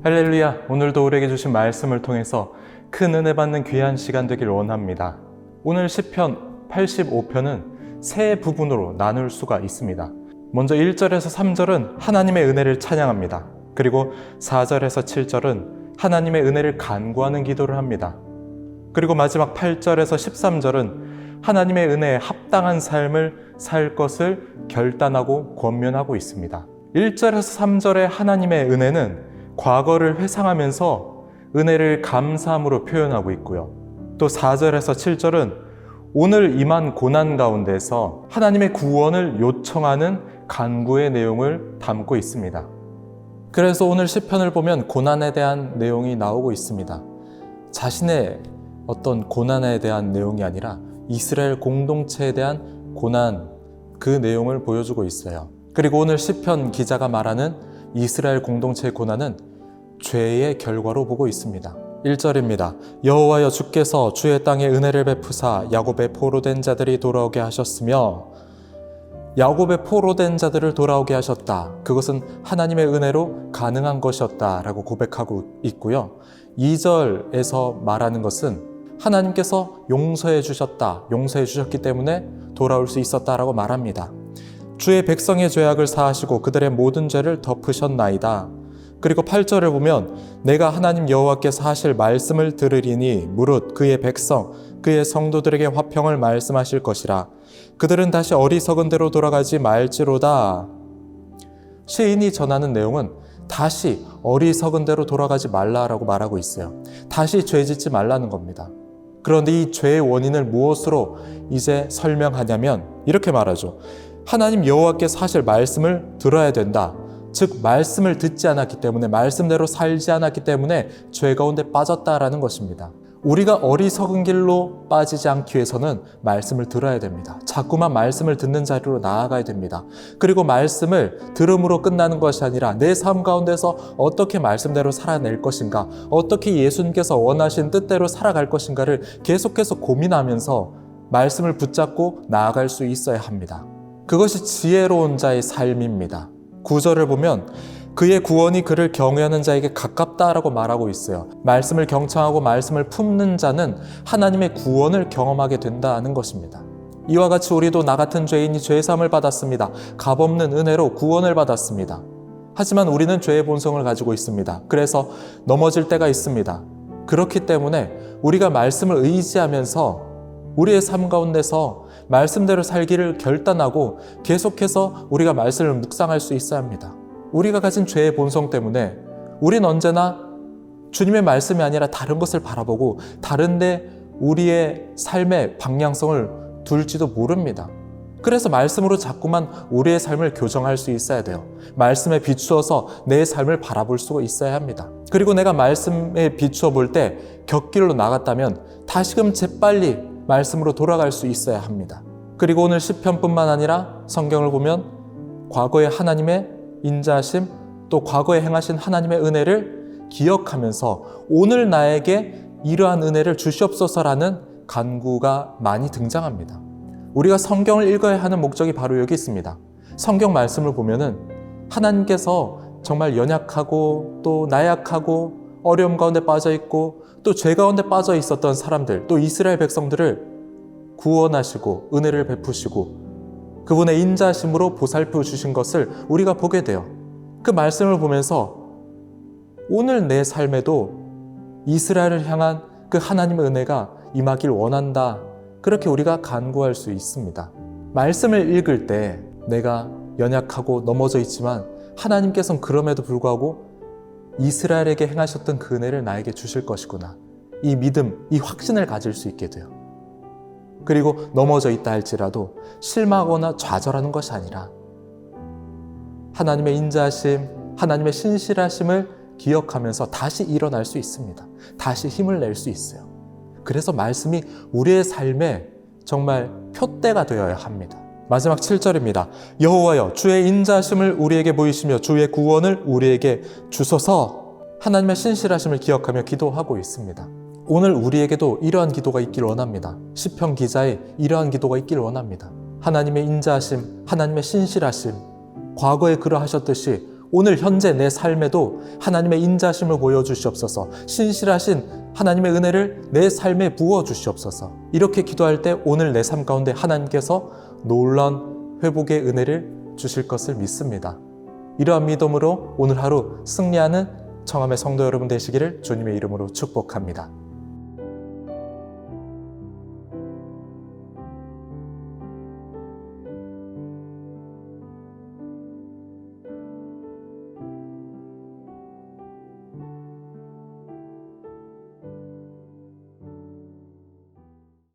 할렐루야, 오늘도 우리에게 주신 말씀을 통해서 큰 은혜 받는 귀한 시간 되길 원합니다. 오늘 시편 85편은 세 부분으로 나눌 수가 있습니다. 먼저 1절에서 3절은 하나님의 은혜를 찬양합니다. 그리고 4절에서 7절은 하나님의 은혜를 간구하는 기도를 합니다. 그리고 마지막 8절에서 13절은 하나님의 은혜에 합당한 삶을 살 것을 결단하고 권면하고 있습니다. 1절에서 3절의 하나님의 은혜는 과거를 회상하면서 은혜를 감사함으로 표현하고 있고요. 또 4절에서 7절은 오늘 임한 고난 가운데서 하나님의 구원을 요청하는 간구의 내용을 담고 있습니다. 그래서 오늘 시편을 보면 고난에 대한 내용이 나오고 있습니다. 자신의 어떤 고난에 대한 내용이 아니라 이스라엘 공동체에 대한 고난, 그 내용을 보여주고 있어요. 그리고 오늘 시편 기자가 말하는 이스라엘 공동체의 고난은 죄의 결과로 보고 있습니다. 1절입니다. 여호와여 주께서 주의 땅에 은혜를 베푸사 야곱의 포로된 자들이 돌아오게 하셨으며, 야곱의 포로된 자들을 돌아오게 하셨다. 그것은 하나님의 은혜로 가능한 것이었다 라고 고백하고 있고요. 2절에서 말하는 것은 하나님께서 용서해 주셨다. 용서해 주셨기 때문에 돌아올 수 있었다라고 말합니다. 주의 백성의 죄악을 사하시고 그들의 모든 죄를 덮으셨나이다. 그리고 8절을 보면 내가 하나님 여호와께서 하실 말씀을 들으리니 무릇 그의 백성, 그의 성도들에게 화평을 말씀하실 것이라. 그들은 다시 어리석은 대로 돌아가지 말지로다. 시인이 전하는 내용은 다시 어리석은 대로 돌아가지 말라라고 말하고 있어요. 다시 죄 짓지 말라는 겁니다. 그런데 이 죄의 원인을 무엇으로 이제 설명하냐면 이렇게 말하죠. 하나님 여호와께서 하실 말씀을 들어야 된다. 즉 말씀을 듣지 않았기 때문에, 말씀대로 살지 않았기 때문에 죄 가운데 빠졌다라는 것입니다. 우리가 어리석은 길로 빠지지 않기 위해서는 말씀을 들어야 됩니다. 자꾸만 말씀을 듣는 자리로 나아가야 됩니다. 그리고 말씀을 들음으로 끝나는 것이 아니라 내 삶 가운데서 어떻게 말씀대로 살아낼 것인가, 어떻게 예수님께서 원하신 뜻대로 살아갈 것인가를 계속해서 고민하면서 말씀을 붙잡고 나아갈 수 있어야 합니다. 그것이 지혜로운 자의 삶입니다. 9절을 보면 그의 구원이 그를 경외하는 자에게 가깝다라고 말하고 있어요. 말씀을 경청하고 말씀을 품는 자는 하나님의 구원을 경험하게 된다는 것입니다. 이와 같이 우리도 나 같은 죄인이 죄사함을 받았습니다. 값없는 은혜로 구원을 받았습니다. 하지만 우리는 죄의 본성을 가지고 있습니다. 그래서 넘어질 때가 있습니다. 그렇기 때문에 우리가 말씀을 의지하면서 우리의 삶 가운데서 말씀대로 살기를 결단하고 계속해서 우리가 말씀을 묵상할 수 있어야 합니다. 우리가 가진 죄의 본성 때문에 우린 언제나 주님의 말씀이 아니라 다른 것을 바라보고 다른데 우리의 삶의 방향성을 둘지도 모릅니다. 그래서 말씀으로 자꾸만 우리의 삶을 교정할 수 있어야 돼요. 말씀에 비추어서 내 삶을 바라볼 수 있어야 합니다. 그리고 내가 말씀에 비추어 볼 때 곁길로 나갔다면 다시금 재빨리 말씀으로 돌아갈 수 있어야 합니다. 그리고 오늘 시편뿐만 아니라 성경을 보면 과거의 하나님의 인자하심, 또 과거에 행하신 하나님의 은혜를 기억하면서 오늘 나에게 이러한 은혜를 주시옵소서라는 간구가 많이 등장합니다. 우리가 성경을 읽어야 하는 목적이 바로 여기 있습니다. 성경 말씀을 보면은 하나님께서 정말 연약하고 또 나약하고 어려움 가운데 빠져 있고 또 죄 가운데 빠져 있었던 사람들, 또 이스라엘 백성들을 구원하시고 은혜를 베푸시고 그분의 인자심으로 보살펴 주신 것을 우리가 보게 돼요. 그 말씀을 보면서 오늘 내 삶에도 이스라엘을 향한 그 하나님의 은혜가 임하길 원한다. 그렇게 우리가 간구할 수 있습니다. 말씀을 읽을 때 내가 연약하고 넘어져 있지만 하나님께서는 그럼에도 불구하고 이스라엘에게 행하셨던 그 은혜를 나에게 주실 것이구나. 이 믿음, 이 확신을 가질 수 있게 돼요. 그리고 넘어져 있다 할지라도 실망하거나 좌절하는 것이 아니라 하나님의 인자하심, 하나님의 신실하심을 기억하면서 다시 일어날 수 있습니다. 다시 힘을 낼 수 있어요. 그래서 말씀이 우리의 삶에 정말 표대가 되어야 합니다. 마지막 7절입니다. 여호와여 주의 인자하심을 우리에게 보이시며 주의 구원을 우리에게 주소서. 하나님의 신실하심을 기억하며 기도하고 있습니다. 오늘 우리에게도 이러한 기도가 있길 원합니다. 시편 기자의 이러한 기도가 있길 원합니다. 하나님의 인자하심, 하나님의 신실하심, 과거에 그러하셨듯이 오늘 현재 내 삶에도 하나님의 인자심을 보여주시옵소서. 신실하신 하나님의 은혜를 내 삶에 부어주시옵소서. 이렇게 기도할 때 오늘 내 삶 가운데 하나님께서 놀라운 회복의 은혜를 주실 것을 믿습니다. 이러한 믿음으로 오늘 하루 승리하는 청함의 성도 여러분 되시기를 주님의 이름으로 축복합니다.